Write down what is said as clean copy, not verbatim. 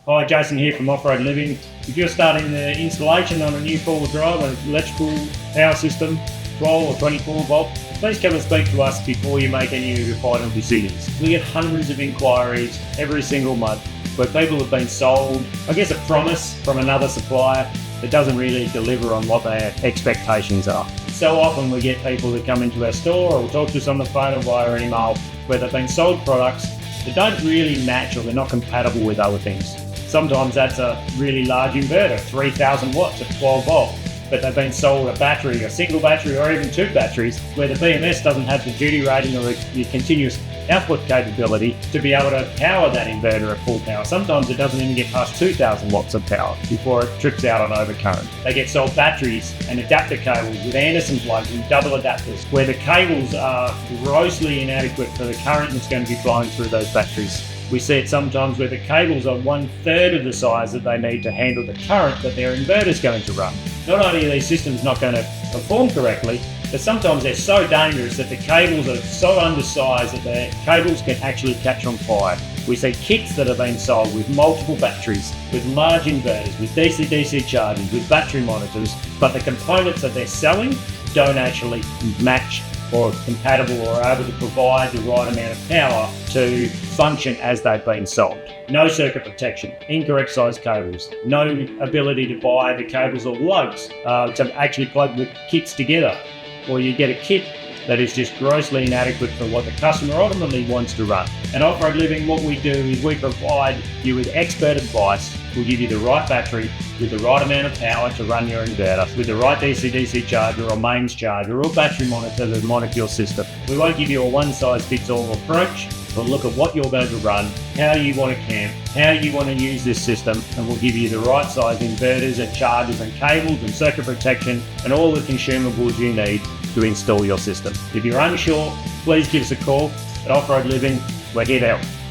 Hi, Jason here from Off-Road Living. If you're starting the installation on a new four-wheel drive, an electrical power system, 12 or 24 volt, please come and speak to us before you make any of your final decisions. We get hundreds of inquiries every single month where people have been sold, I guess, a promise from another supplier that doesn't really deliver on what their expectations are. So often we get people that come into our store or talk to us on the phone or via email where they've been sold products that don't really match or they're not compatible with other things. Sometimes that's a really large inverter, 3,000 watts at 12 volt, but they've been sold a battery, a single battery or even two batteries where the BMS doesn't have the duty rating or the continuous output capability to be able to power that inverter at full power. Sometimes it doesn't even get past 2,000 watts of power before it trips out on overcurrent. They get sold batteries and adapter cables with Anderson plugs and double adapters where the cables are grossly inadequate for the current that's going to be flowing through those batteries. We see it sometimes where the cables are 1/3 of the size that they need to handle the current that their inverter is going to run. Not only are these systems not going to perform correctly, but sometimes they're so dangerous that the cables are so undersized that the cables can actually catch on fire. We see kits that have been sold with multiple batteries, with large inverters, with DC-DC chargers, with battery monitors, but the components that they're selling don't actually match or compatible or are able to provide the right amount of power to function as they've been sold. No circuit protection, incorrect size cables, no ability to buy the cables or lugs to actually plug the kits together, or you get a kit that is just grossly inadequate for what the customer ultimately wants to run. At Off-Road Living, what we do is we provide you with expert advice. We'll give you the right battery with the right amount of power to run your inverter, with the right DC-DC charger or mains charger or battery monitor to monitor your system. We won't give you a one-size-fits-all approach. We'll look at what you're going to run, how you want to camp, how you want to use this system, and we'll give you the right size inverters and chargers and cables and circuit protection and all the consumables you need to install your system. If you're unsure, please give us a call. At Off-Road Living, we're here to help.